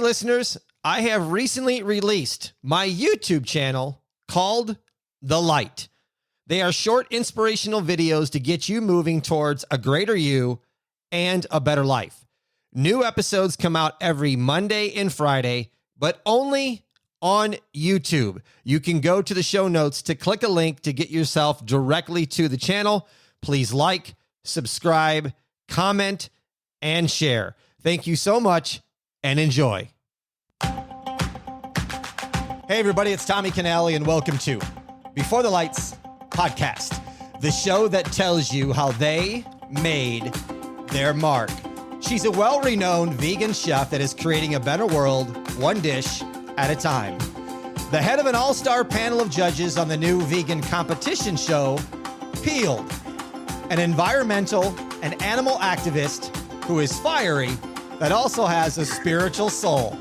listeners, I have recently released my YouTube channel called The Light. They are short inspirational videos to get you moving towards a greater you and a better life. New episodes come out every Monday and Friday, but only on YouTube. You can go to the show notes to click a link to get yourself directly to the channel. Please like, subscribe, comment, and share. Thank you so much and enjoy. Hey everybody, it's Tommy Canale and welcome to Before the Lights podcast, the show that tells you how they made their mark. She's a well-renowned vegan chef that is creating a better world, one dish at a time. The head of an all-star panel of judges on the new vegan competition show, Peeled. An environmental and animal activist who is fiery that also has a spiritual soul.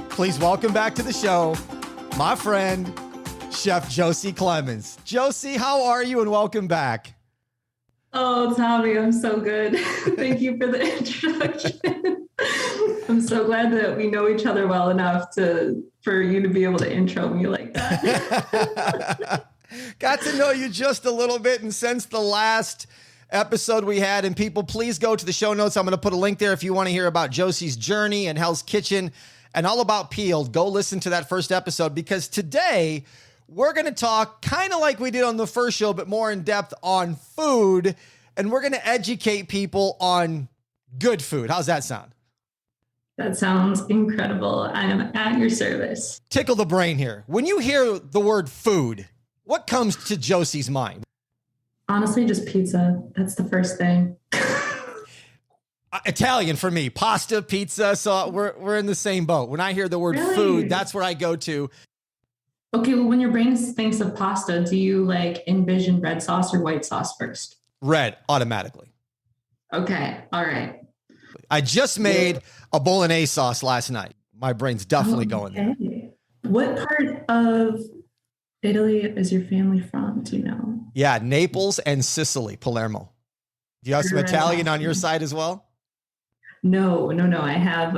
Please welcome back to the show, my friend, Chef Josie Clemens. Josie, how are you and welcome back? Oh, Tommy, I'm so good. Thank you for the introduction. I'm so glad that we know each other well enough for you to be able to intro me like that. Got to know you just a little bit, and since the last episode we had, and people, please go to the show notes. I'm going to put a link there if you want to hear about Josie's journey and Hell's Kitchen and all about Peeled. Go listen to that first episode, because today we're going to talk kind of like we did on the first show, but more in depth on food, and we're going to educate people on good food. How's that sound? That sounds incredible. I am at your service. Tickle the brain here. When you hear the word food, what comes to Josie's mind? Honestly, just pizza. That's the first thing. Italian for me, pasta, pizza. So we're in the same boat. When I hear the word food, that's where I go to. Okay, well, when your brain thinks of pasta, do you like envision red sauce or white sauce first? Red, automatically. Okay, all right. I just made a bolognese sauce last night. My brain's definitely going there. What part of Italy is your family from? Do you know? Yeah, Naples and Sicily, Palermo. Do you have some Italian on your side as well? No. I have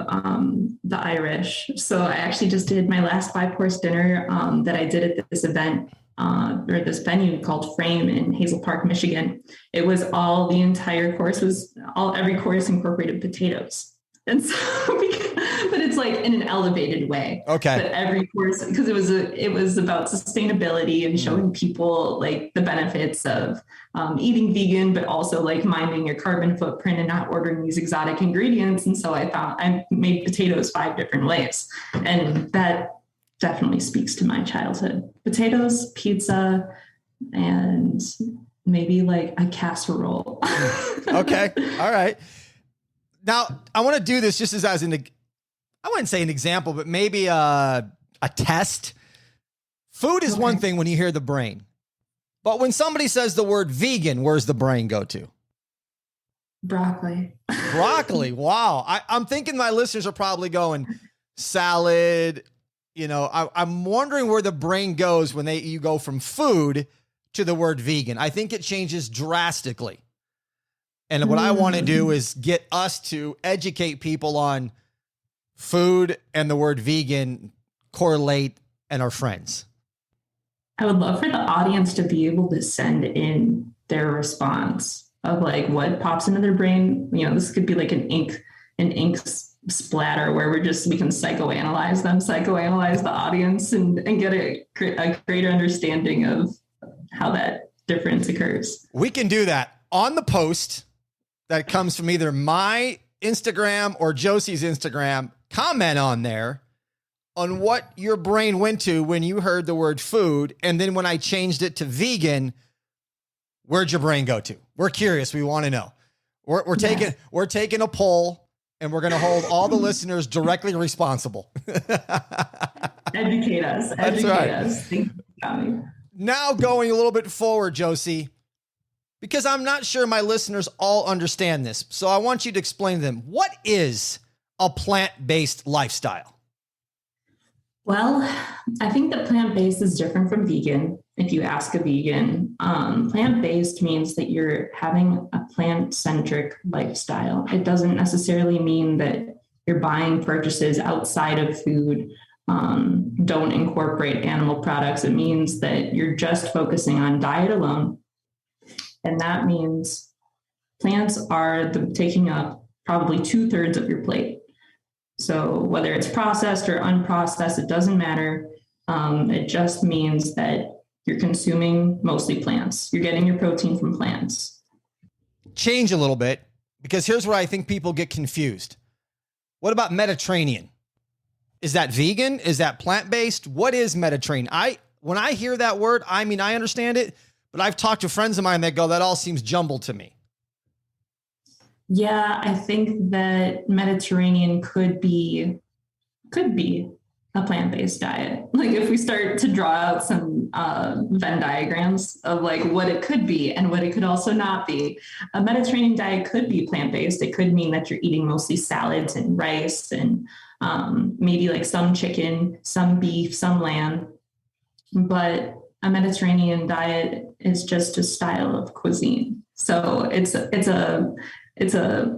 the Irish. So I actually just did my last 5-course dinner that I did at this event or this venue called Frame in Hazel Park, Michigan. It was the entire course every course incorporated potatoes. And so, but it's like in an elevated way. Okay. But every course, because it was about sustainability and showing people like the benefits of eating vegan, but also like minding your carbon footprint and not ordering these exotic ingredients. And so I made potatoes 5 different ways, and that definitely speaks to my childhood. Potatoes, pizza, and maybe like a casserole. Okay. All right. Now, I want to do this just as I wouldn't say an example, but maybe a test. Food is one thing when you hear the brain. But when somebody says the word vegan, where's the brain go to? Broccoli. Broccoli. Wow. I'm thinking my listeners are probably going salad. You know, I'm wondering where the brain goes when you go from food to the word vegan. I think it changes drastically. And what I want to do is get us to educate people on food and the word vegan correlate and our friends. I would love for the audience to be able to send in their response of like what pops into their brain. You know, this could be like an ink splatter where we can psychoanalyze the audience and get a greater understanding of how that difference occurs. We can do that on the post that comes from either my Instagram or Josie's Instagram. Comment on there on what your brain went to when you heard the word food. And then when I changed it to vegan, where'd your brain go to? We're curious. We want to know. We're taking a poll, and we're going to hold all the listeners directly responsible. Educate us. That's right. Us. Thank you, Tommy. Now going a little bit forward, Josie, because I'm not sure my listeners all understand this. So I want you to explain to them, what is a plant-based lifestyle? Well, I think that plant-based is different from vegan. If you ask a vegan, plant-based means that you're having a plant-centric lifestyle. It doesn't necessarily mean that your buying purchases outside of food don't incorporate animal products, it means that you're just focusing on diet alone. And that means plants are taking up probably 2/3 of your plate. So whether it's processed or unprocessed, it doesn't matter. It just means that you're consuming mostly plants. You're getting your protein from plants. Change a little bit, because here's where I think people get confused. What about Mediterranean? Is that vegan? Is that plant-based? What is Mediterranean? When I hear that word, I mean, I understand it, but I've talked to friends of mine that go, that all seems jumbled to me. Yeah, I think that Mediterranean could be a plant-based diet. Like if we start to draw out some Venn diagrams of like what it could be and what it could also not be. A Mediterranean diet could be plant-based. It could mean that you're eating mostly salads and rice and maybe like some chicken, some beef, some lamb. But a Mediterranean diet is just a style of cuisine. So it's a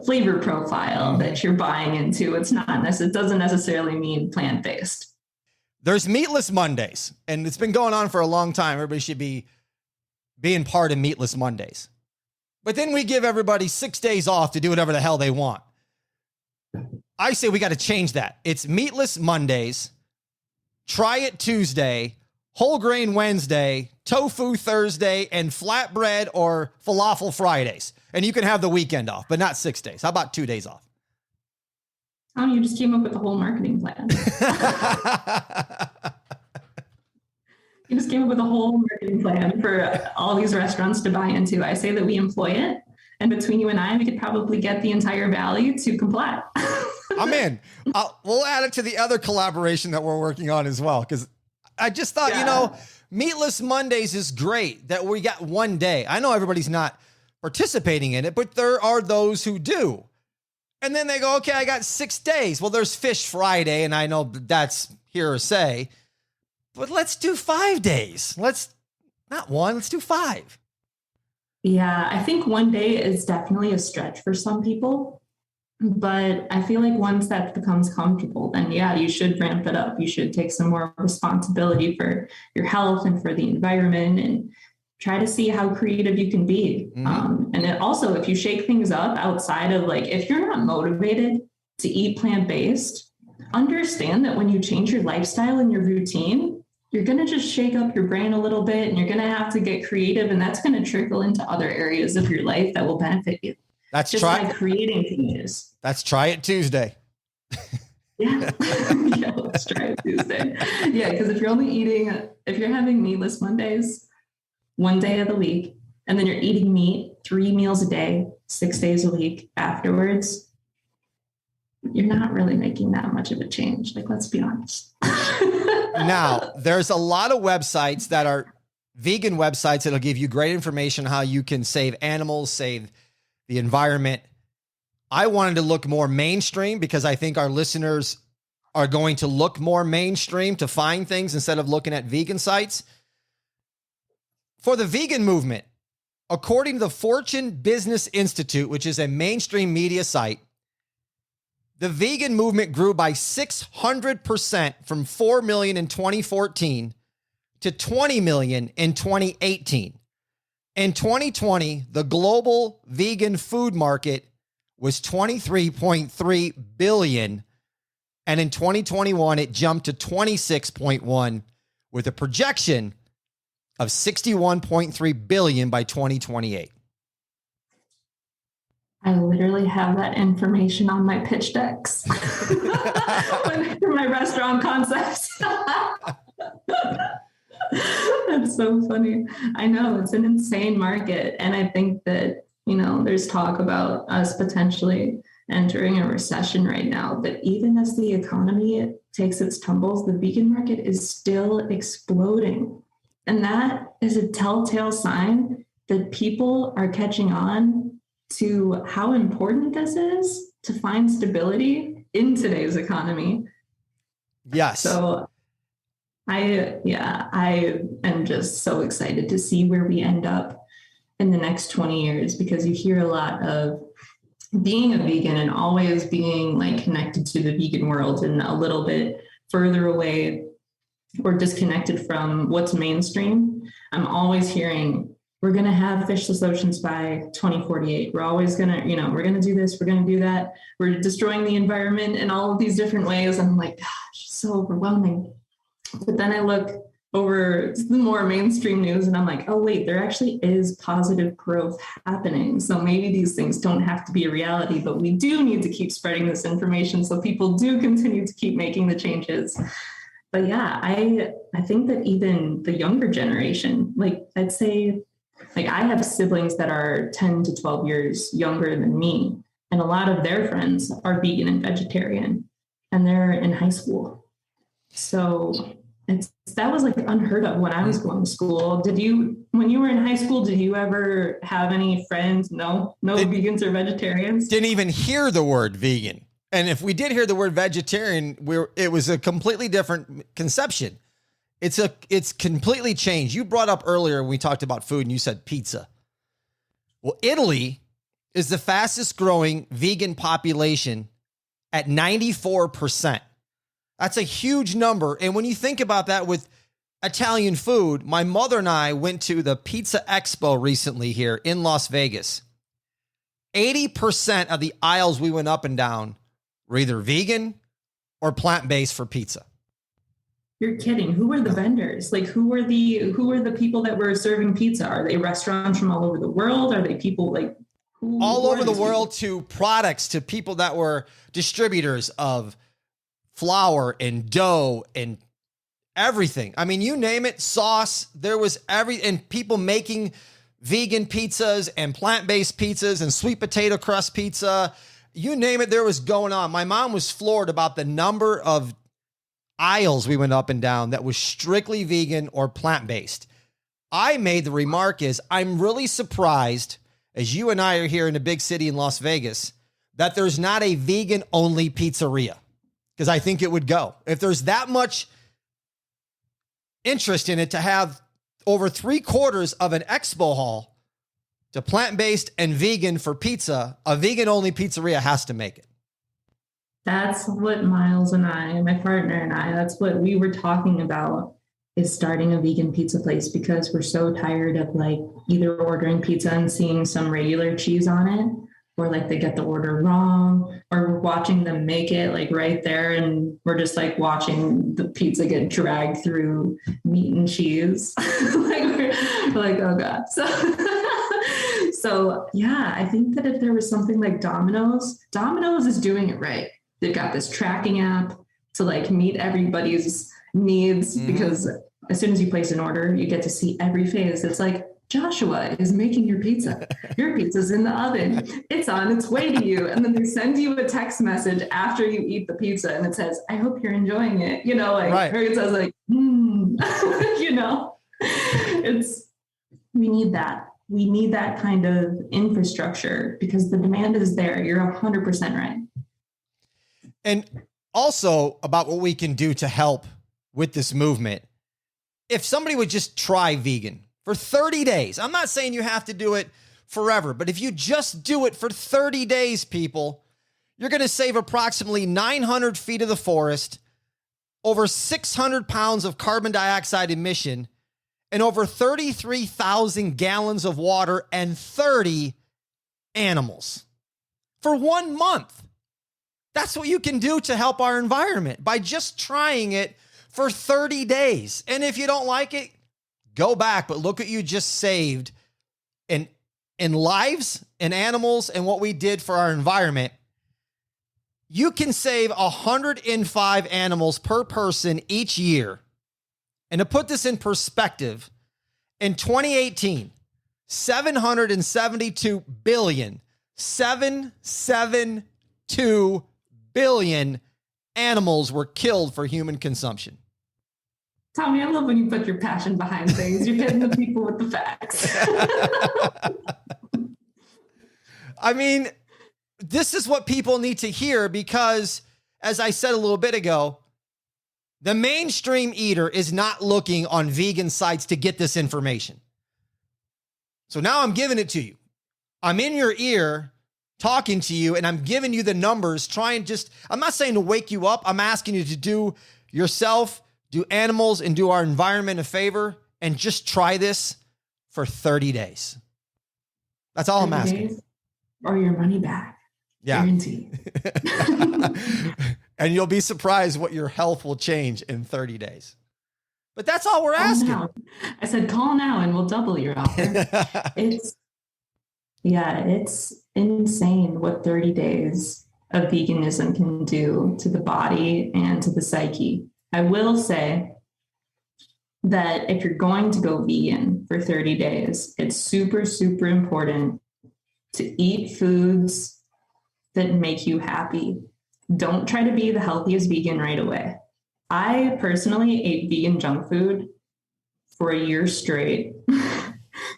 flavor profile that you're buying into. It doesn't necessarily mean plant-based. There's Meatless Mondays, and it's been going on for a long time. Everybody should be being part of Meatless Mondays. But then we give everybody 6 days off to do whatever the hell they want. I say we got to change that. It's Meatless Mondays, Try It Tuesday, Whole Grain Wednesday, Tofu Thursday, and Flatbread or Falafel Fridays. And you can have the weekend off, but not 6 days. How about 2 days off? Oh, you just came up with a whole marketing plan. You just came up with a whole marketing plan for all these restaurants to buy into. I say that we employ it. And between you and I, we could probably get the entire valley to comply. I'm in. We'll add it to the other collaboration that we're working on as well. Because I just thought, Meatless Mondays is great that we got 1 day. I know everybody's not participating in it, but there are those who do. And then they go, okay, I got 6 days. Well, there's Fish Friday, and I know that's hearsay, but let's do 5 days. Let's do 5. Yeah, I think 1 day is definitely a stretch for some people. But I feel like once that becomes comfortable, then yeah, you should ramp it up. You should take some more responsibility for your health and for the environment and try to see how creative you can be. And it also, if you shake things up outside of like, if you're not motivated to eat plant-based, understand that when you change your lifestyle and your routine, you're going to just shake up your brain a little bit and you're going to have to get creative. And that's going to trickle into other areas of your life that will benefit you. That's just by creating changes. That's Try It Tuesday. Yeah. Yeah, let's try it Tuesday. Yeah, because if you're having Meatless Mondays 1 day of the week, and then you're eating meat 3 meals a day, 6 days a week afterwards, you're not really making that much of a change. Like, let's be honest. Now, there's a lot of websites that are vegan websites that'll give you great information how you can save animals, save the environment. I wanted to look more mainstream because I think our listeners are going to look more mainstream to find things instead of looking at vegan sites. For the vegan movement, according to the Fortune Business Institute, which is a mainstream media site, the vegan movement grew by 600% from 4 million in 2014 to 20 million in 2018. In 2020, the global vegan food market was 23.3 billion. And in 2021, it jumped to 26.1 with a projection of 61.3 billion by 2028. I literally have that information on my pitch decks for my restaurant concepts. That's so funny. I know it's an insane market. And I think that, there's talk about us potentially entering a recession right now. But even as the economy takes its tumbles, the vegan market is still exploding. And that is a telltale sign that people are catching on to how important this is to find stability in today's economy. Yes. So I am just so excited to see where we end up in the next 20 years, because you hear a lot of being a vegan and always being like connected to the vegan world and a little bit further away or disconnected from what's mainstream, I'm always hearing we're going to have fishless oceans by 2048. We're always going to, we're going to do this, we're going to do that. We're destroying the environment in all of these different ways. I'm like, gosh, so overwhelming. But then I look over the more mainstream news and I'm like, oh, wait, there actually is positive growth happening. So maybe these things don't have to be a reality, but we do need to keep spreading this information so people do continue to keep making the changes. But yeah, I think that even the younger generation, like I'd say, like I have siblings that are 10 to 12 years younger than me, and a lot of their friends are vegan and vegetarian, and they're in high school. So that was like unheard of when I was going to school. When you were in high school, did you ever have any friends? No vegans or vegetarians? Didn't even hear the word vegan. And if we did hear the word vegetarian, it was a completely different conception. It's completely changed. You brought up earlier when we talked about food and you said pizza. Well, Italy is the fastest growing vegan population at 94%. That's a huge number. And when you think about that with Italian food, my mother and I went to the Pizza Expo recently here in Las Vegas. 80% of the aisles we went up and down were either vegan or plant-based for pizza. You're kidding. Who were the vendors? Like who were the people that were serving pizza? Are they restaurants from all over the world? Are they people like all over the world to products, to people that were distributors of flour and dough and everything. I mean, you name it, sauce, there was and people making vegan pizzas and plant-based pizzas and sweet potato crust pizza. You name it, there was going on. My mom was floored about the number of aisles we went up and down that was strictly vegan or plant-based. I made the remark I'm really surprised, as you and I are here in a big city in Las Vegas, that there's not a vegan-only pizzeria. Because I think it would go. If there's that much interest in it to have over 3/4 of an expo hall to plant-based and vegan for pizza, a vegan-only pizzeria has to make it. That's what Miles and I, my partner and I, that's what we were talking about, is starting a vegan pizza place because we're so tired of like either ordering pizza and seeing some regular cheese on it, or like they get the order wrong, or we're watching them make it like right there and we're just like watching the pizza get dragged through meat and cheese. we're like, oh God. So yeah, I think that if there was something like Domino's is doing it right. They've got this tracking app to like meet everybody's needs, because as soon as you place an order, you get to see every phase. It's like, Joshua is making your pizza. Your pizza's in the oven. It's on its way to you. And then they send you a text message after you eat the pizza and it says, I hope you're enjoying it. Right. Or it says like, we need that. We need that kind of infrastructure because the demand is there. You're 100% right. And also about what we can do to help with this movement. If somebody would just try vegan for 30 days, I'm not saying you have to do it forever, but if you just do it for 30 days, people, you're going to save approximately 900 feet of the forest, over 600 pounds of carbon dioxide emission, and over 33,000 gallons of water and 30 animals for 1 month. That's what you can do to help our environment by just trying it for 30 days. And if you don't like it, go back. But look what you just saved in lives and animals and what we did for our environment. You can save 105 animals per person each year. And to put this in perspective, in 2018, 772 billion animals were killed for human consumption. Tommy, I love when you put your passion behind things. You're hitting the people with the facts. I mean, this is what people need to hear because, as I said a little bit ago, the mainstream eater is not looking on vegan sites to get this information. So now I'm giving it to you. I'm in your ear talking to you and I'm giving you the numbers, I'm not saying to wake you up. I'm asking you to do yourself, do animals, and do our environment a favor and just try this for 30 days. That's all I'm asking. Or your money back. Yeah. Guaranteed. And you'll be surprised what your health will change in 30 days. But that's all we're asking. Now. I said, call now and we'll double your offer. It's insane what 30 days of veganism can do to the body and to the psyche. I will say that if you're going to go vegan for 30 days, it's super, super important to eat foods that make you happy. Don't try to be the healthiest vegan right away. I personally ate vegan junk food for a year straight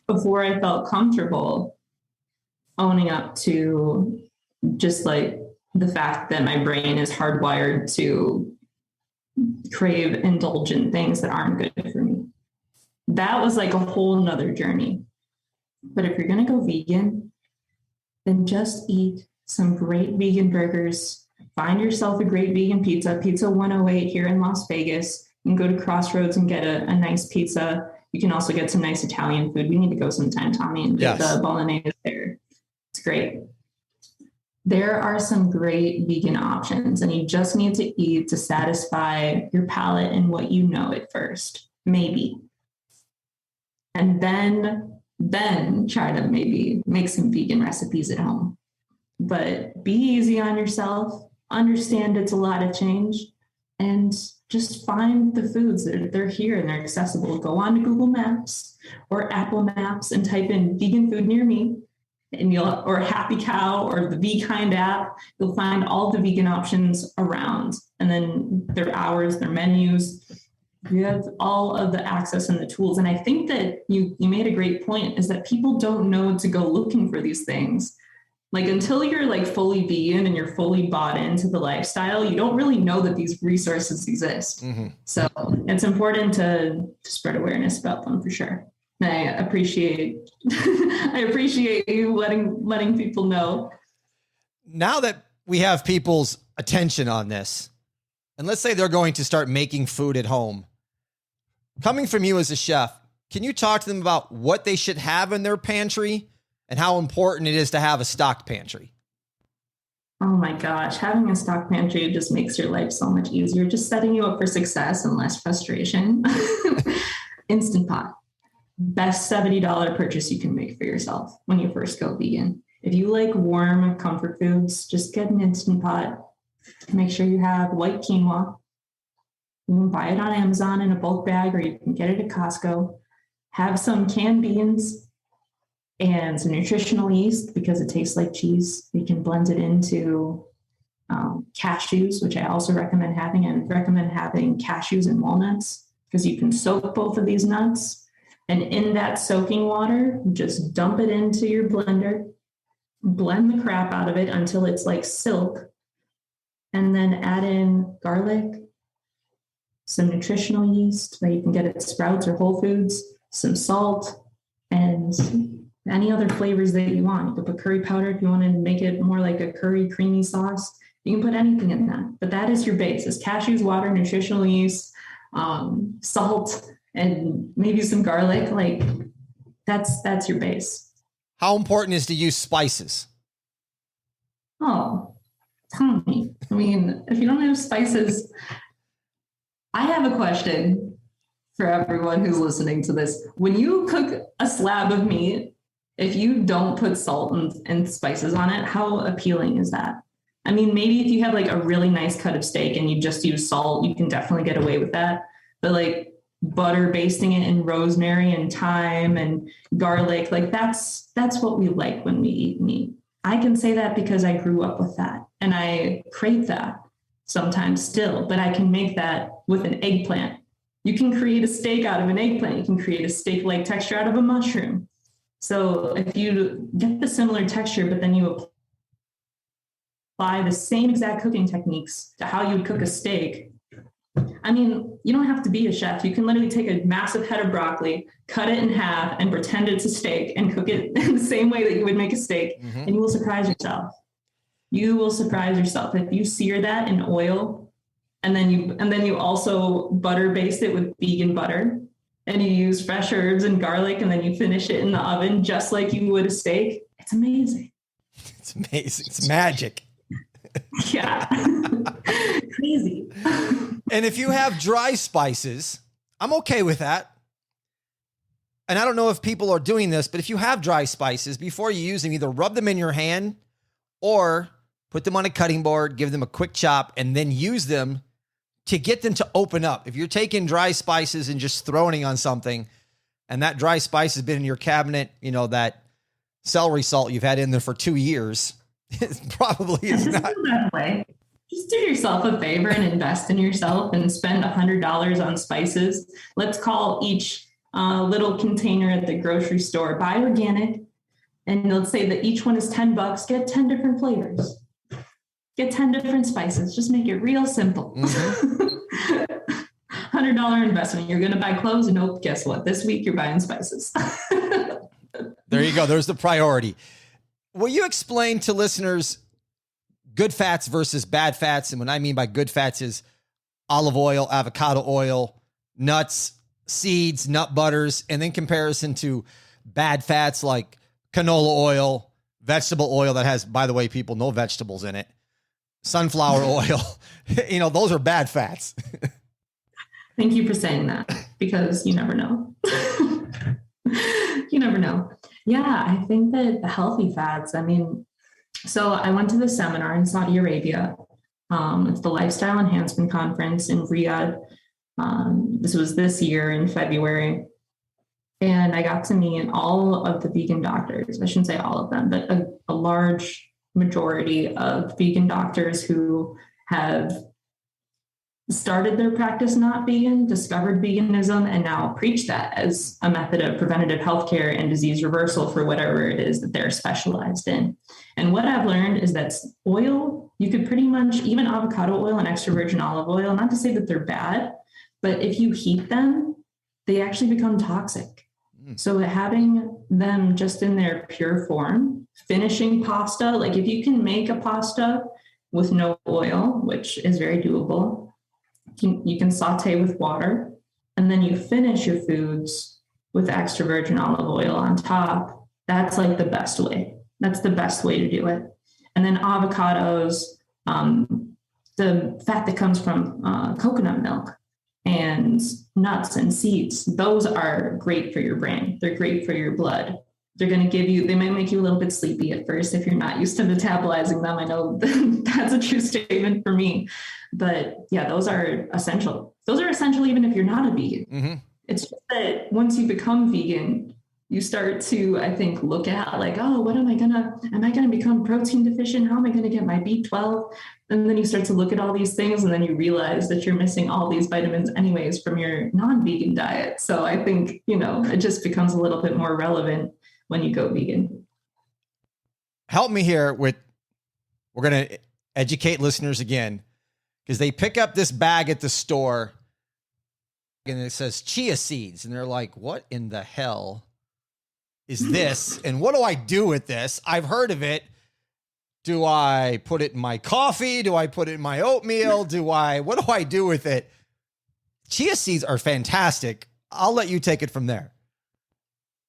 before I felt comfortable owning up to just like the fact that my brain is hardwired to crave indulgent things that aren't good for me. That was like a whole nother journey. But if you're going to go vegan, then just eat some great vegan burgers. Find yourself a great vegan pizza, Pizza 108 here in Las Vegas. You can go to Crossroads and get a nice pizza. You can also get some nice Italian food. We need to go sometime, Tommy, and get the bolognese there. It's great. There are some great vegan options, and you just need to eat to satisfy your palate and what you know at first, maybe. And then try to maybe make some vegan recipes at home. But be easy on yourself. Understand it's a lot of change, and just find the foods that they're here and they're accessible. Go on to Google Maps or Apple Maps and type in vegan food near me, and or Happy Cow or the Be Kind app. You'll find all the vegan options around, and then their hours, their menus. You have all of the access and the tools. And I think that you made a great point, is that people don't know to go looking for these things. Like until you're like fully vegan and you're fully bought into the lifestyle, you don't really know that these resources exist. Mm-hmm. So it's important to spread awareness about them for sure. And I appreciate you letting people know. Now that we have people's attention on this, and let's say they're going to start making food at home, coming from you as a chef, can you talk to them about what they should have in their pantry and how important it is to have a stocked pantry? Oh my gosh, having a stocked pantry just makes your life so much easier, just setting you up for success and less frustration. Instant Pot. Best $70 purchase you can make for yourself when you first go vegan. If you like warm comfort foods, just get an Instant Pot. Make sure you have white quinoa. You can buy it on Amazon in a bulk bag, or you can get it at Costco. Have some canned beans and some nutritional yeast because it tastes like cheese. You can blend it into cashews, which I also recommend having. And recommend having cashews and walnuts because you can soak both of these nuts. And in that soaking water, just dump it into your blender, blend the crap out of it until it's like silk, and then add in garlic, some nutritional yeast that you can get at Sprouts or Whole Foods, some salt, and any other flavors that you want. You can put curry powder if you want to make it more like a curry creamy sauce. You can put anything in that, but that is your base. It's cashews, water, nutritional yeast, salt, and maybe some garlic. Like that's your base. How important is to use spices? Oh, tell me. I mean, if you don't have spices, I have a question for everyone who's listening to this. When you cook a slab of meat, if you don't put salt and spices on it, how appealing is that? I mean, maybe if you have like a really nice cut of steak and you just use salt, you can definitely get away with that. But like butter, basting it in rosemary and thyme and garlic, like that's what we like when we eat meat. I can say that because I grew up with that and I crave that sometimes still, but I can make that with an eggplant. You can create a steak out of an eggplant. You can create a steak-like texture out of a mushroom. So if you get the similar texture, but then you apply the same exact cooking techniques to how you would cook a steak, I mean, you don't have to be a chef. You can literally take a massive head of broccoli, cut it in half, and pretend it's a steak and cook it in the same way that you would make a steak, and you will surprise yourself. You will surprise yourself if you sear that in oil, and then you also butter baste it with vegan butter, and you use fresh herbs and garlic, and then you finish it in the oven just like you would a steak. It's amazing. It's amazing. It's magic. Yeah. Crazy. And if you have dry spices, I'm okay with that. And I don't know if people are doing this, but if you have dry spices, before you use them, either rub them in your hand or put them on a cutting board, give them a quick chop, and then use them to get them to open up. If you're taking dry spices and just throwing it on something, and that dry spice has been in your cabinet, you know, that celery salt you've had in there for 2 years, it probably is not that way. Just do yourself a favor and invest in yourself and spend $100 on spices. Let's call each little container at the grocery store, buy organic. And let's say that each one is $10, get 10 different flavors. Get 10 different spices. Just make it real simple. $100 investment. You're going to buy clothes. Nope. Guess what? This week you're buying spices. There you go. There's the priority. Will you explain to listeners good fats versus bad fats? And what I mean by good fats is olive oil, avocado oil, nuts, seeds, nut butters, and then comparison to bad fats like canola oil, vegetable oil that has, by the way, people, no vegetables in it, sunflower oil. You know, those are bad fats. Thank you for saying that, because you never know. You never know. Yeah, I think that the healthy fats, I mean, so I went to the seminar in Saudi Arabia. It's the Lifestyle Enhancement Conference in Riyadh. This was this year in February. And I got to meet all of the vegan doctors. I shouldn't say all of them, but a large majority of vegan doctors who have started their practice not vegan, discovered veganism, and now preach that as a method of preventative healthcare and disease reversal for whatever it is that they're specialized in. And what I've learned is that oil, you could pretty much, even avocado oil and extra virgin olive oil, not to say that they're bad, but if you heat them, they actually become toxic. So having them just in their pure form, finishing pasta, like if you can make a pasta with no oil, which is very doable, you can saute with water, and then you finish your foods with extra virgin olive oil on top. That's like the best way. That's the best way to do it. And then avocados, the fat that comes from coconut milk and nuts and seeds, those are great for your brain. They're great for your blood. They're going to give you, they might make you a little bit sleepy at first if you're not used to metabolizing them. I know that's a true statement for me, but yeah, those are essential. Those are essential even if you're not a vegan. It's just that once you become vegan, you start to, I think, look at like, oh, what am I going to become protein deficient? How am I going to get my B12? And then you start to look at all these things, and then you realize that you're missing all these vitamins anyways from your non-vegan diet. So I think, it just becomes a little bit more relevant when you go vegan. Help me here we're going to educate listeners again, because they pick up this bag at the store and it says chia seeds. And they're like, what in the hell is this? And what do I do with this? I've heard of it. Do I put it in my coffee? Do I put it in my oatmeal? What do I do with it? Chia seeds are fantastic. I'll let you take it from there.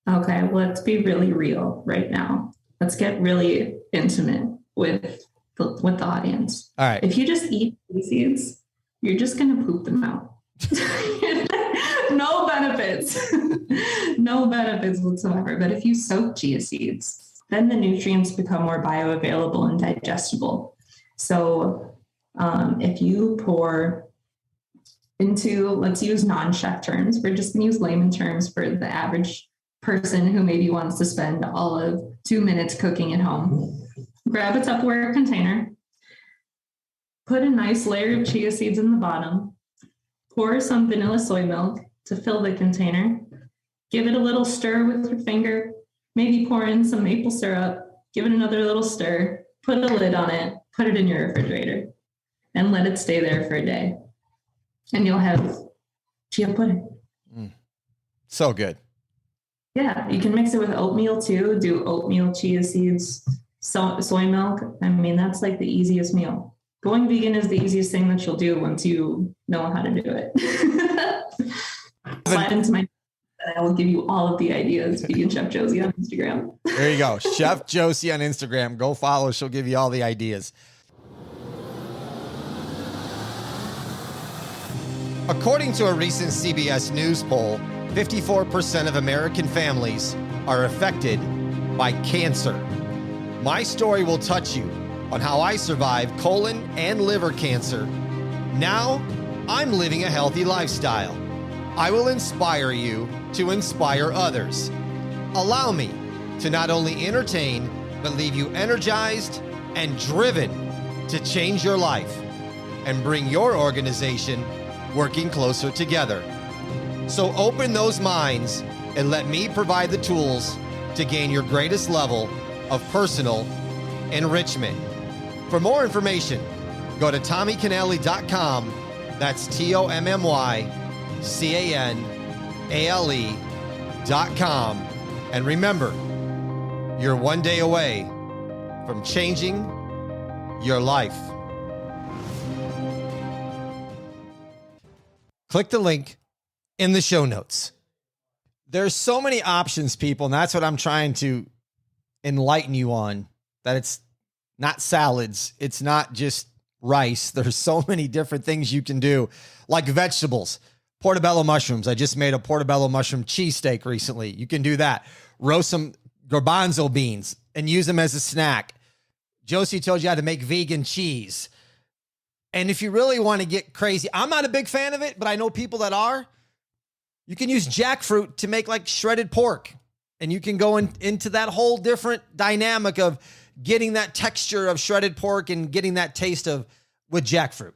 Okay, well, let's be really real right now. Let's get really intimate with the audience. All right. If you just eat chia seeds, you're just going to poop them out. No benefits. No benefits whatsoever. But if you soak chia seeds, then the nutrients become more bioavailable and digestible. So if you pour into, let's use non-chef terms. We're just going to use layman terms for the average person who maybe wants to spend all of 2 minutes cooking at home. Grab a Tupperware container, put a nice layer of chia seeds in the bottom, pour some vanilla soy milk to fill the container, give it a little stir with your finger, maybe pour in some maple syrup, give it another little stir, put a lid on it, put it in your refrigerator, and let it stay there for a day. and you'll have chia pudding. So good. Yeah, you can mix it with oatmeal too. Do oatmeal, chia seeds, soy milk. I mean, that's like the easiest meal. Going vegan is the easiest thing that you'll do once you know how to do it. Slide into my, and I will give you all of the ideas. Vegan Chef Josie on Instagram. There you go. Chef Josie on Instagram. Go follow. She'll give you all the ideas. According to a recent CBS News poll, 54% of American families are affected by cancer. My story will touch you on how I survived colon and liver cancer. Now, I'm living a healthy lifestyle. I will inspire you to inspire others. Allow me to not only entertain, but leave you energized and driven to change your life and bring your organization working closer together. So open those minds and let me provide the tools to gain your greatest level of personal enrichment. For more information, go to TommyCanale.com. That's TommyCanale.com. And remember, you're one day away from changing your life. Click the link in the show notes. There's so many options, people, and that's what I'm trying to enlighten you on, that it's not salads. It's not just rice. There's so many different things you can do, like vegetables, portobello mushrooms. I just made a portobello mushroom cheesesteak recently. You can do that. Roast some garbanzo beans and use them as a snack. Josie told you how to make vegan cheese. And if you really want to get crazy, I'm not a big fan of it, but I know people that are. You can use jackfruit to make like shredded pork. And you can go into that whole different dynamic of getting that texture of shredded pork and getting that taste of with jackfruit.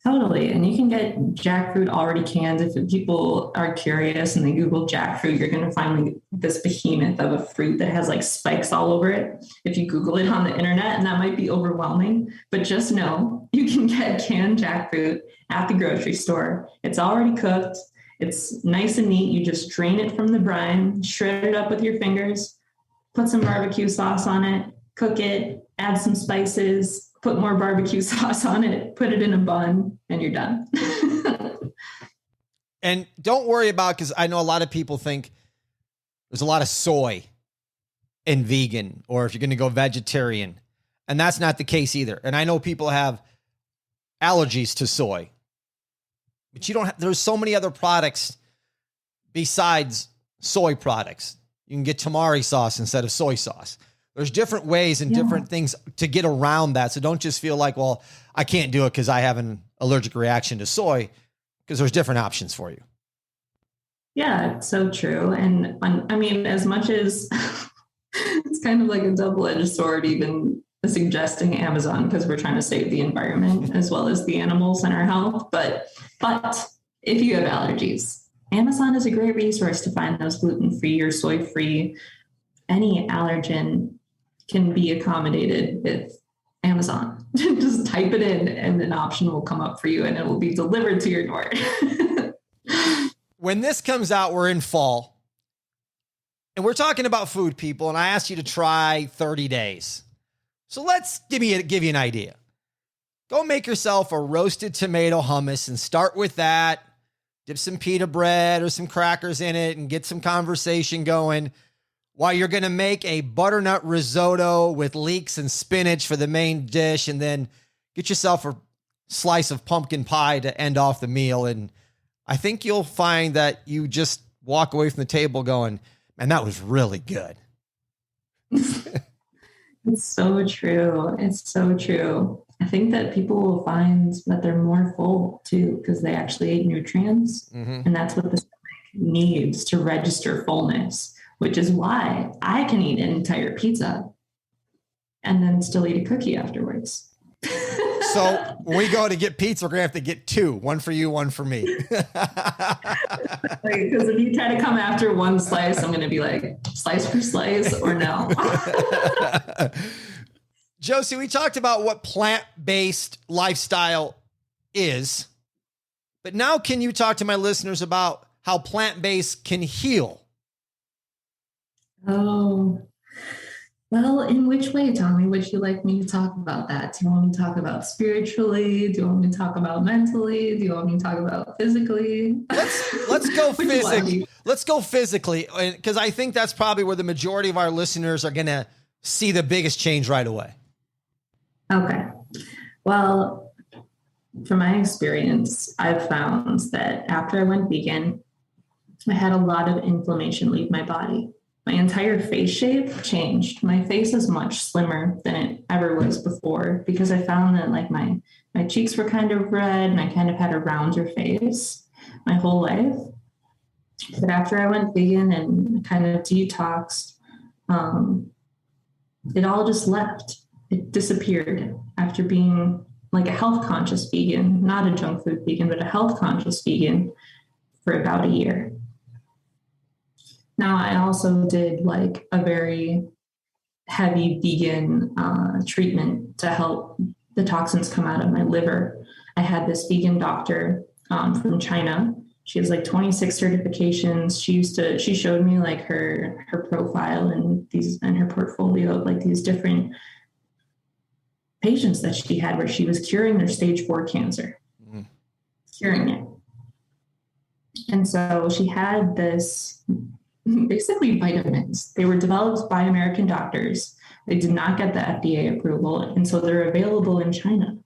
Totally. And you can get jackfruit already canned. If people are curious and they Google jackfruit, you're going to find like this behemoth of a fruit that has like spikes all over it. If you Google it on the internet, and that might be overwhelming, but just know you can get canned jackfruit at the grocery store. It's already cooked. It's nice and neat. You just drain it from the brine, shred it up with your fingers, put some barbecue sauce on it, cook it, add some spices, put more barbecue sauce on it, put it in a bun, and you're done. And don't worry about, because I know a lot of people think there's a lot of soy in vegan, or if you're going to go vegetarian, and that's not the case either. And I know people have allergies to soy, but you don't have, there's so many other products besides soy products. You can get tamari sauce instead of soy sauce. There's different ways and different things to get around that. So don't just feel like, well, I can't do it because I have an allergic reaction to soy, because there's different options for you. Yeah, it's so true. And I mean, as much as it's kind of like a double-edged sword, even suggesting Amazon, because we're trying to save the environment as well as the animals and our health. But if you have allergies, Amazon is a great resource to find those gluten-free or soy-free. Any allergen can be accommodated with Amazon. Just type it in and an option will come up for you and it will be delivered to your door. When this comes out, we're in fall. And we're talking about food, people, and I asked you to try 30 days. So let's give you an idea. Go make yourself a roasted tomato hummus and start with that. Dip some pita bread or some crackers in it and get some conversation going, while you're going to make a butternut risotto with leeks and spinach for the main dish, and then get yourself a slice of pumpkin pie to end off the meal. And I think you'll find that you just walk away from the table going, man, that was really good. It's so true. It's so true. I think that people will find that they're more full too, because they actually ate nutrients. Mm-hmm. And that's what the stomach needs to register fullness, which is why I can eat an entire pizza and then still eat a cookie afterwards. So when we go to get pizza, we're going to have to get two, one for you, one for me. Because if you try to come after one slice, I'm going to be like, slice for slice or no. Josie, we talked about what plant-based lifestyle is. But now can you talk to my listeners about how plant-based can heal? Oh, well, in which way, Tommy, would you like me to talk about that? Do you want me to talk about spiritually? Do you want me to talk about mentally? Do you want me to talk about physically? Let's go physically. Let's go physically, because I think that's probably where the majority of our listeners are going to see the biggest change right away. Okay. Well, from my experience, I've found that after I went vegan, I had a lot of inflammation leave my body. My entire face shape changed. My face is much slimmer than it ever was before because I found that like my cheeks were kind of red and I kind of had a rounder face my whole life. But after I went vegan and kind of detoxed, it all just left. It disappeared after being like a health conscious vegan, not a junk food vegan, but a health conscious vegan for about a year. Now, I also did like a very heavy vegan treatment to help the toxins come out of my liver. I had this vegan doctor from China. She has like 26 certifications. She showed me like her profile and her portfolio of like these different patients that she had where she was curing their stage 4 cancer, curing it. And so she had this basically vitamins. They were developed by American doctors. They did not get the FDA approval. And so they're available in China,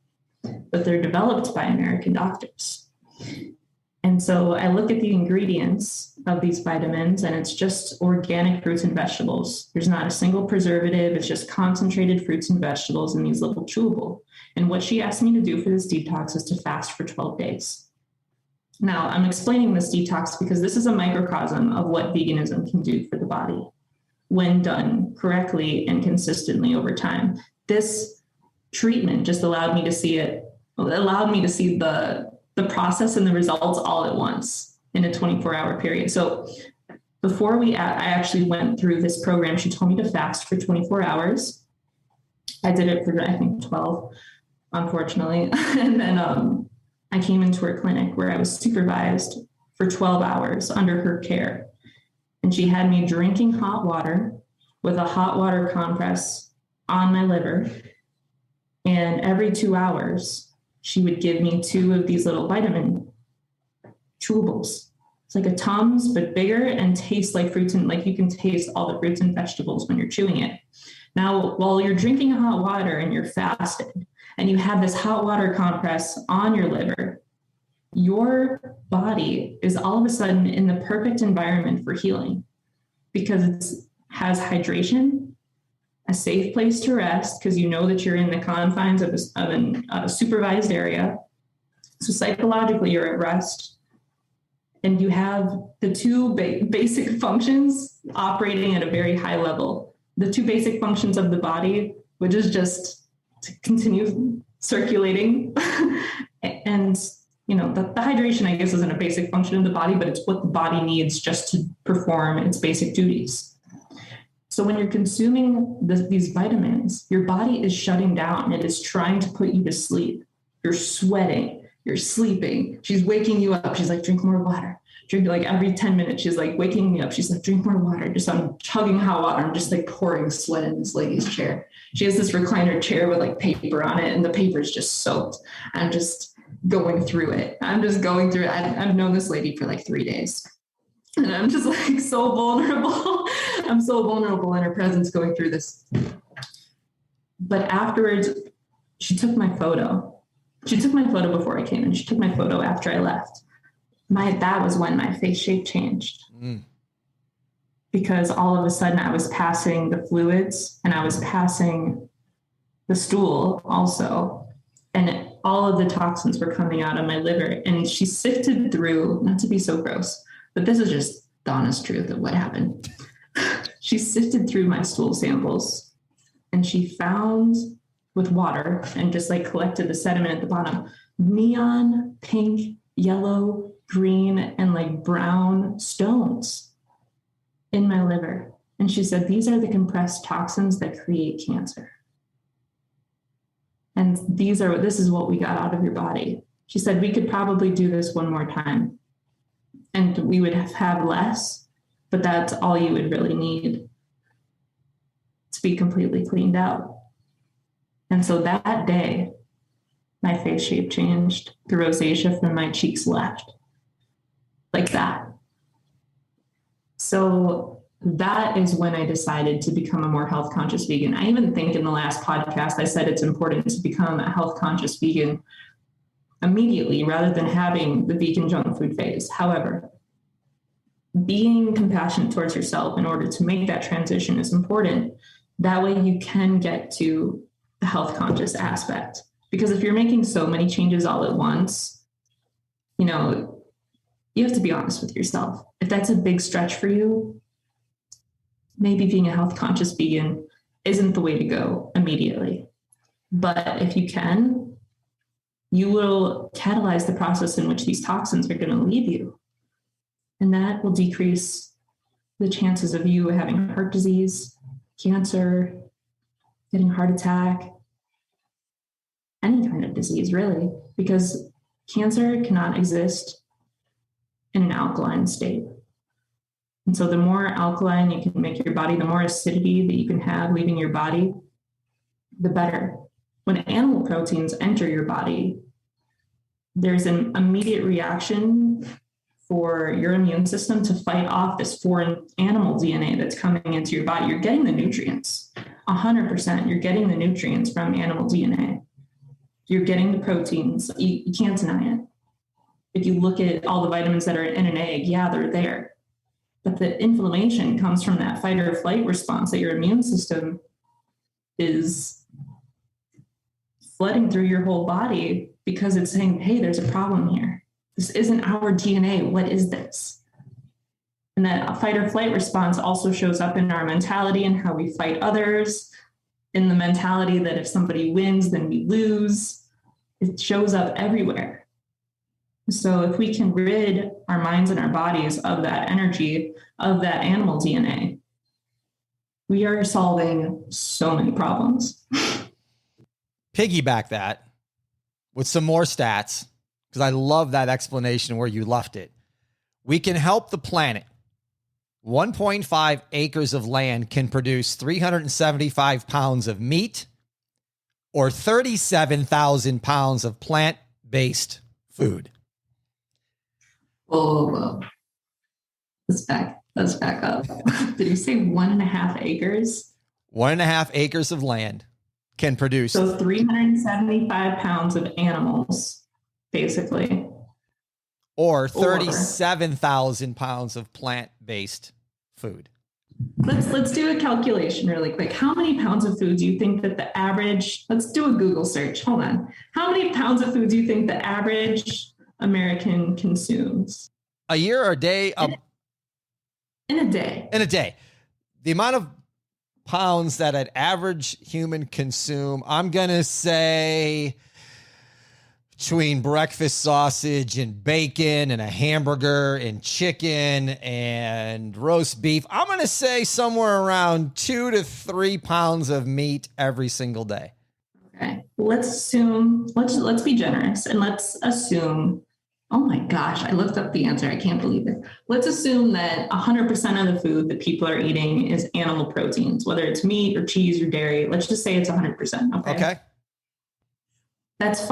but they're developed by American doctors. And so I look at the ingredients of these vitamins and it's just organic fruits and vegetables. There's not a single preservative. It's just concentrated fruits and vegetables in these little chewable. And what she asked me to do for this detox is to fast for 12 days. Now, I'm explaining this detox because this is a microcosm of what veganism can do for the body when done correctly and consistently over time. This treatment just allowed me to see the process and the results all at once in a 24-hour period. So before I actually went through this program, she told me to fast for 24 hours. I did it for, I think, 12, unfortunately. And then I came into her clinic where I was supervised for 12 hours under her care. And she had me drinking hot water with a hot water compress on my liver. And every 2 hours, she would give me 2 of these little vitamin chewables. It's like a Tums, but bigger and tastes like fruits and like you can taste all the fruits and vegetables when you're chewing it. Now, while you're drinking hot water and you're fasted, and you have this hot water compress on your liver, your body is all of a sudden in the perfect environment for healing because it has hydration, a safe place to rest because you know that you're in the confines of a supervised area. So psychologically, you're at rest. And you have the 2 basic functions operating at a very high level. The 2 basic functions of the body, which is just to continue circulating. And, the hydration, I guess, isn't a basic function of the body, but it's what the body needs just to perform its basic duties. So when you're consuming these vitamins, your body is shutting down. It is trying to put you to sleep. You're sweating. You're sleeping. She's waking you up. She's like, drink more water. Drink like every 10 minutes. She's like waking me up. She's like, drink more water. I'm chugging hot water. I'm just like pouring sweat in this lady's chair. She has this recliner chair with like paper on it and the paper is just soaked. I'm just going through it. I've known this lady for like 3 days and I'm just like so vulnerable. I'm so vulnerable in her presence going through this. But afterwards, she took my photo. She took my photo before I came and she took my photo after I left. That was when my face shape changed. Because all of a sudden I was passing the fluids and I was passing the stool also. And all of the toxins were coming out of my liver. And she sifted through, not to be so gross, but this is just the honest truth of what happened. She sifted through my stool samples and she found with water and just like collected the sediment at the bottom, neon pink, yellow, green, and like brown stones in my liver. And she said, these are the compressed toxins that create cancer. And this is what we got out of your body. She said, we could probably do this one more time and we would have less, but that's all you would really need to be completely cleaned out. And so that day, my face shape changed. The rosacea from my cheeks left. Like that. So that is when I decided to become a more health conscious vegan. I even think in the last podcast, I said it's important to become a health conscious vegan immediately rather than having the vegan junk food phase. However, being compassionate towards yourself in order to make that transition is important. That way you can get to the health conscious aspect. Because if you're making so many changes all at once, you have to be honest with yourself. If that's a big stretch for you, maybe being a health conscious vegan isn't the way to go immediately. But if you can, you will catalyze the process in which these toxins are going to leave you. And that will decrease the chances of you having heart disease, cancer, getting a heart attack, any kind of disease, really, because cancer cannot exist in an alkaline state. And so the more alkaline you can make your body, the more acidity that you can have leaving your body, the better. When animal proteins enter your body, there's an immediate reaction for your immune system to fight off this foreign animal DNA that's coming into your body. You're getting the nutrients, 100%. You're getting the nutrients from animal DNA. You're getting the proteins. You can't deny it. If you look at all the vitamins that are in an egg, yeah, they're there. But the inflammation comes from that fight or flight response that your immune system is flooding through your whole body because it's saying, hey, there's a problem here. This isn't our DNA. What is this? And that fight or flight response also shows up in our mentality and how we fight others, in the mentality that if somebody wins, then we lose. It shows up everywhere. So if we can rid our minds and our bodies of that energy, of that animal DNA, we are solving so many problems. Piggyback that with some more stats, because I love that explanation where you left it. We can help the planet. 1.5 acres of land can produce 375 pounds of meat or 37,000 pounds of plant-based food. Whoa. Let's back up. Did you say 1.5 acres? 1.5 acres of land can produce. So 375 pounds of animals, basically. Or 37,000 pounds of plant-based food. Let's do a calculation really quick. How many pounds of food do you think that the average, let's do a Google search. Hold on. How many pounds of food do you think the average American consumes? A year or a day? In a day. In a day. The amount of pounds that an average human consume, I'm going to say between breakfast sausage and bacon and a hamburger and chicken and roast beef, I'm going to say somewhere around 2 to 3 pounds of meat every single day. Okay. Let's be generous and let's assume, oh my gosh, I looked up the answer. I can't believe it. Let's assume that 100% of the food that people are eating is animal proteins, whether it's meat or cheese or dairy. Let's just say it's 100%. Okay. That's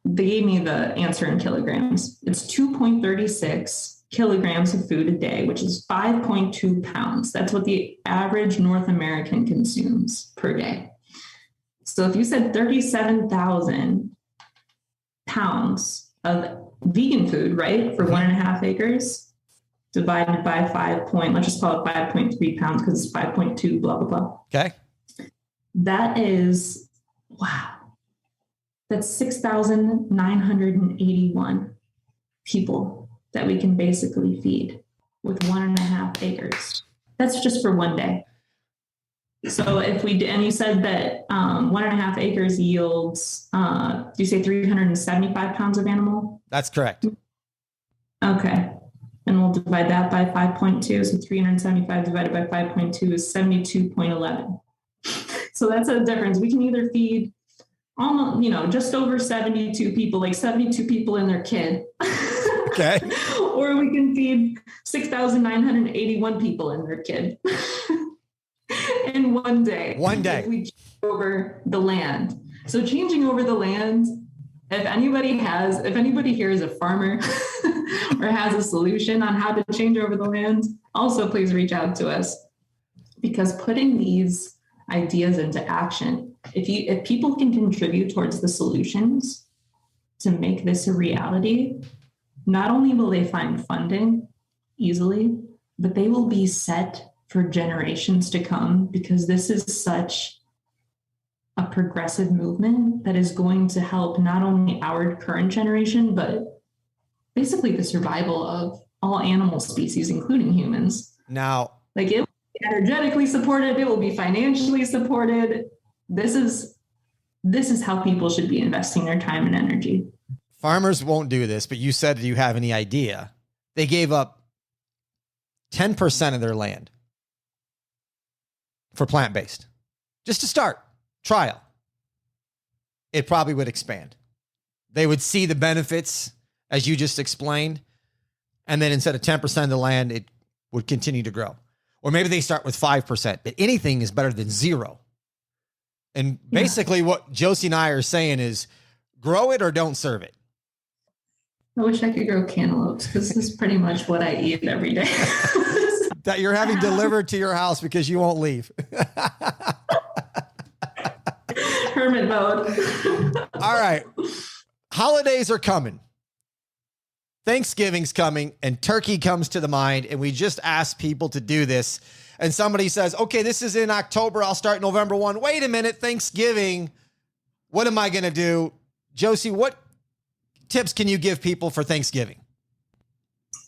they gave me the answer in kilograms. It's 2.36 kilograms of food a day, which is 5.2 pounds. That's what the average North American consumes per day. So if you said 37,000 pounds of vegan food, right, for 1.5 acres, divided by let's just call it 5.3 pounds because it's 5.2, blah, blah, blah. Okay. That is, wow. That's 6,981 people that we can basically feed with 1.5 acres. That's just for one day. So if and you said that 1.5 acres yields, do you say 375 pounds of animal? That's correct. Okay. And we'll divide that by 5.2. So 375 divided by 5.2 is 72.11. So that's a difference. We can either feed almost, just over 72 people, like 72 people and their kid. Okay. Or we can feed 6,981 people and their kid in one day. One day. If we change over the land. So changing over the land, if anybody here is a farmer or has a solution on how to change over the land, also please reach out to us, because putting these ideas into action, if people can contribute towards the solutions to make this a reality, not only will they find funding easily, but they will be set for generations to come, because this is such a progressive movement that is going to help not only our current generation, but basically the survival of all animal species, including humans. Now, like, it will be energetically supported, it will be financially supported. This is how people should be investing their time and energy. farmers won't do this, but you said, do you have any idea? They gave up 10% of their land for plant-based. Just to start, trial. It probably would expand. They would see the benefits, as you just explained, and then instead of 10% of the land, it would continue to grow. Or maybe they start with 5%, but anything is better than zero. And basically what Josie and I are saying is grow it or don't serve it. I wish I could grow cantaloupes, because this is pretty much what I eat every day. That you're having delivered to your house because you won't leave. Hermit mode. All right. Holidays are coming. Thanksgiving's coming and turkey comes to the mind. And we just asked people to do this. And somebody says, okay, this is in October. I'll start November 1. Wait a minute. Thanksgiving. What am I going to do? Josie, what tips can you give people for Thanksgiving?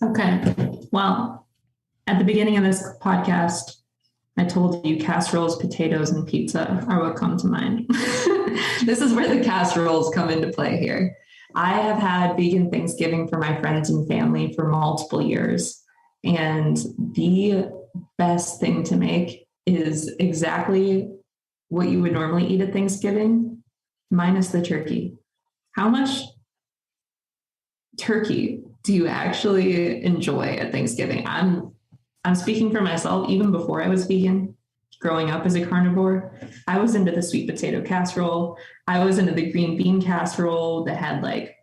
Okay. Well, at the beginning of this podcast, I told you casseroles, potatoes, and pizza are what come to mind. This is where the casseroles come into play here. I have had vegan Thanksgiving for my friends and family for multiple years. And the best thing to make is exactly what you would normally eat at Thanksgiving, minus the turkey. How much turkey do you actually enjoy at Thanksgiving? I'm speaking for myself. Even before I was vegan, growing up as a carnivore, I was into the sweet potato casserole. I was into the green bean casserole that had like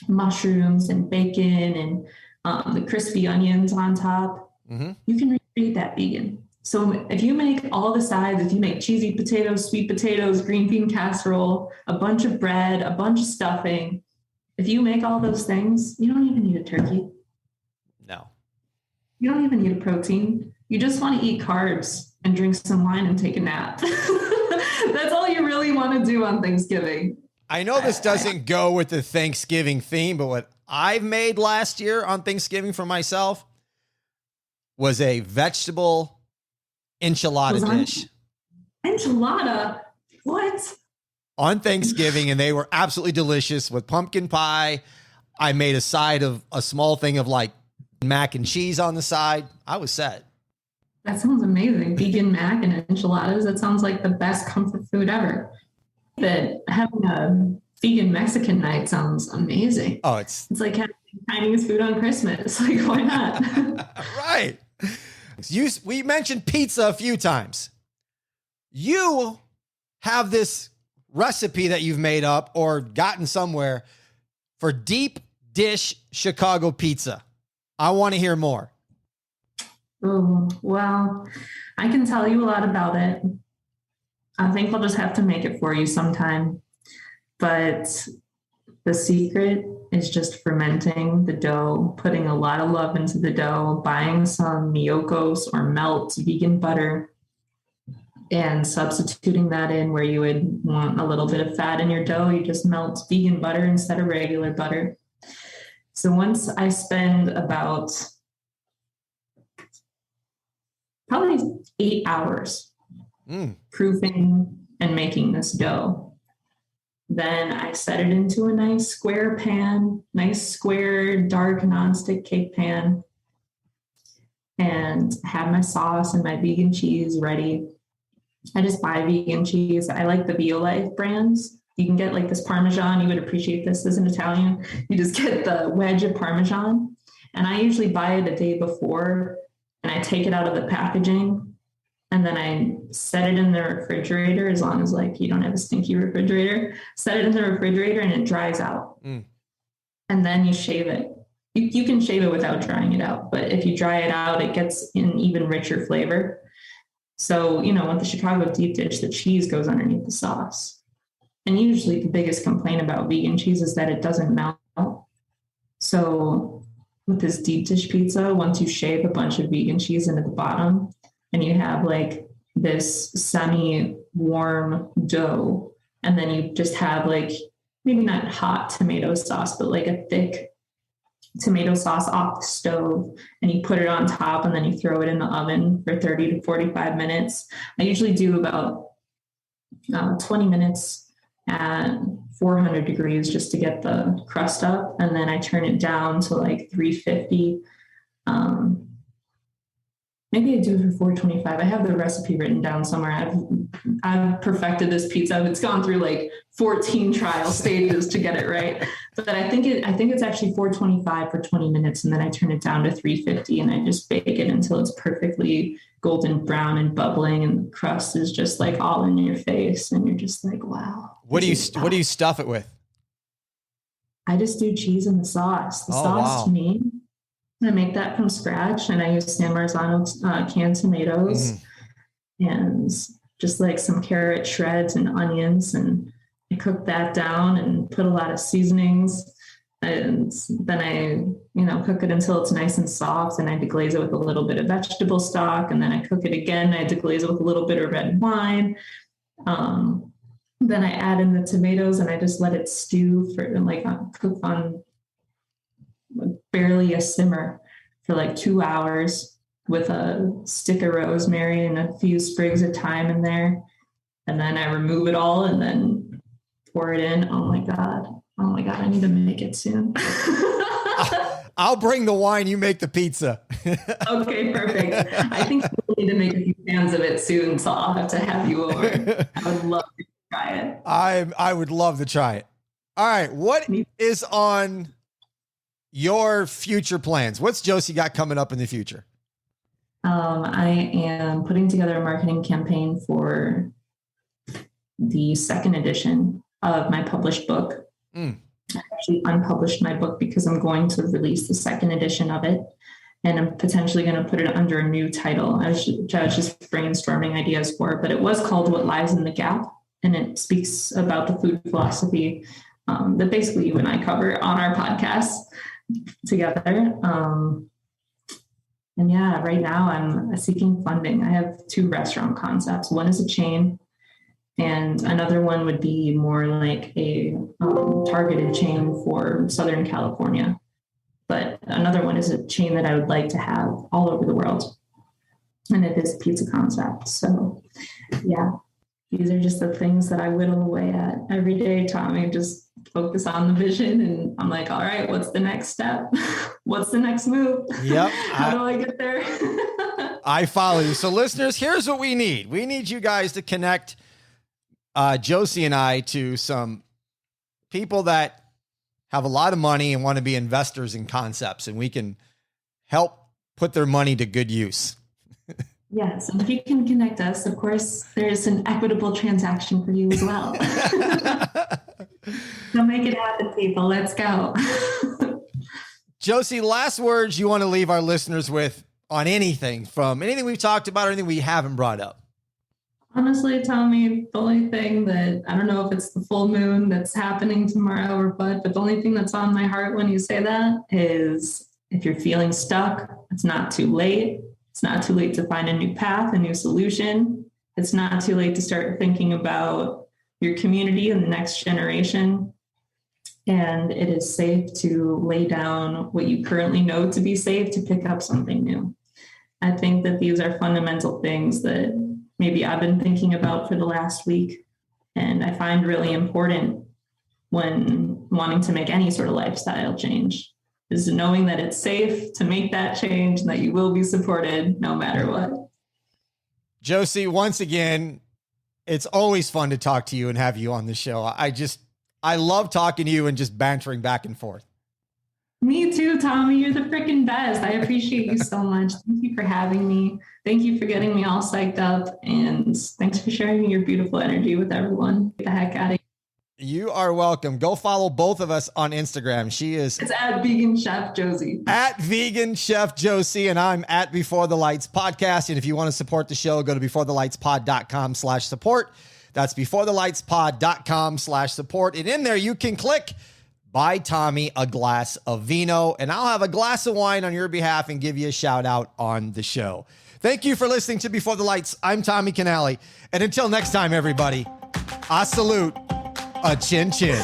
mushrooms and bacon and the crispy onions on top. Mm-hmm. You can recreate that vegan. So if you make all the sides, if you make cheesy potatoes, sweet potatoes, green bean casserole, a bunch of bread, a bunch of stuffing, if you make all those things, you don't even need a turkey. No. You don't even need a protein. You just want to eat carbs and drink some wine and take a nap. That's all you really want to do on Thanksgiving. I know this doesn't go with the Thanksgiving theme, but what I've made last year on Thanksgiving for myself was a vegetable enchilada dish. Enchilada? What? On Thanksgiving, and they were absolutely delicious with pumpkin pie. I made a side of a small thing of like mac and cheese on the side. I was set. That sounds amazing. Vegan mac and enchiladas. That sounds like the best comfort food ever. But having a vegan Mexican night sounds amazing. Oh, it's like having Chinese food on Christmas. Like, why not? Right. We mentioned pizza a few times. You have this recipe that you've made up or gotten somewhere for deep dish Chicago pizza. I want to hear more. Oh, well, I can tell you a lot about it. I think I'll just have to make it for you sometime. But the secret is just fermenting the dough, putting a lot of love into the dough, buying some Miyokos or Melt vegan butter, and substituting that in where you would want a little bit of fat in your dough. You just melt vegan butter instead of regular butter. So once I spend about probably 8 hours proofing and making this dough, then I set it into a nice square pan, nice square dark nonstick cake pan, and have my sauce and my vegan cheese ready. I just buy vegan cheese. I like the BioLife brands. you can get like this Parmesan. You would appreciate this as an Italian. You just get the wedge of Parmesan. And I usually buy it a day before and I take it out of the packaging and then I set it in the refrigerator, as long as like you don't have a stinky refrigerator, set it in the refrigerator and it dries out. And then you shave it. You can shave it without drying it out, but if you dry it out, it gets an even richer flavor. So, you know, with the Chicago deep dish, the cheese goes underneath the sauce. And usually the biggest complaint about vegan cheese is that it doesn't melt. So with this deep dish pizza, once you shave a bunch of vegan cheese into the bottom and you have like this semi-warm dough, and then you just have like, maybe not hot tomato sauce, but like a thick tomato sauce off the stove, and you put it on top and then you throw it in the oven for 30 to 45 minutes. I usually do about 20 minutes at 400 degrees just to get the crust up. And then I turn it down to like 350. Maybe I do it for 425. I have the recipe written down somewhere. I've perfected this pizza. It's gone through like 14 trial stages to get it right. But I think it's actually 425 for 20 minutes, and then I turn it down to 350 and I just bake it until it's perfectly golden brown and bubbling, and the crust is just like all in your face, and you're just like, wow. What do you stuff it with? I just do cheese in the sauce. The sauce to me, I make that from scratch, and I use San Marzano canned tomatoes and just like some carrot shreds and onions, and I cook that down and put a lot of seasonings, and then I cook it until it's nice and soft, and I deglaze it with a little bit of vegetable stock, and then I cook it again. I deglaze it with a little bit of red wine. Then I add in the tomatoes and I just let it stew for like cook on barely a simmer for like 2 hours with a stick of rosemary and a few sprigs of thyme in there. And then I remove it all and then pour it in. Oh my God, I need to make it soon. I'll bring the wine, you make the pizza. Okay, perfect. I think we'll need to make a few cans of it soon, so I'll have to have you over. I would love to try it. I would love to try it. All right, what is on your future plans? What's Josie got coming up in the future? I am putting together a marketing campaign for the second edition of my published book. I actually unpublished my book because I'm going to release the second edition of it, and I'm potentially going to put it under a new title. I was just brainstorming ideas for it, but it was called What Lies in the Gap, and it speaks about the food philosophy that basically you and I cover on our podcast together. And yeah, right now I'm seeking funding. I have 2 restaurant concepts. One is a chain, and another one would be more like a targeted chain for Southern California. But another one is a chain that I would like to have all over the world. And it is a pizza concept. So yeah, these are just the things that I whittle away at every day, Tommy. Just focus on the vision. And I'm like, all right, what's the next step? What's the next move? Yep. How do I get there? I follow you. So listeners, here's what we need. We need you guys to connect Josie and I to some people that have a lot of money and want to be investors in concepts, and we can help put their money to good use. Yes. And if you can connect us, of course, there's an equitable transaction for you as well. So make it happen, people. Let's go. Josie, last words you want to leave our listeners with on anything we've talked about or anything we haven't brought up? Honestly, Tommy, the only thing that, I don't know if it's the full moon that's happening tomorrow or what, but the only thing that's on my heart when you say that is if you're feeling stuck, it's not too late. It's not too late to find a new path, a new solution. It's not too late to start thinking about your community and the next generation. And it is safe to lay down what you currently know to be safe to pick up something new. I think that these are fundamental things that maybe I've been thinking about for the last week, and I find really important when wanting to make any sort of lifestyle change, is knowing that it's safe to make that change and that you will be supported no matter what. Josie, once again, It's always fun to talk to you and have you on the show. I love talking to you and just bantering back and forth. Me too, Tommy. You're the freaking best. I appreciate you so much. Thank you for having me. Thank you for getting me all psyched up. And thanks for sharing your beautiful energy with everyone. Get the heck out of here. You are welcome. Go follow both of us on Instagram. It's at Vegan Chef Josie. At Vegan Chef Josie, and I'm at Before the Lights Podcast. And if you want to support the show, go to beforethelightspod.com/support. That's beforethelightspod.com/support. And in there, you can click buy Tommy a glass of vino, and I'll have a glass of wine on your behalf and give you a shout out on the show. Thank you for listening to Before the Lights. I'm Tommy Canale. And until next time, everybody, I salute a chin chin.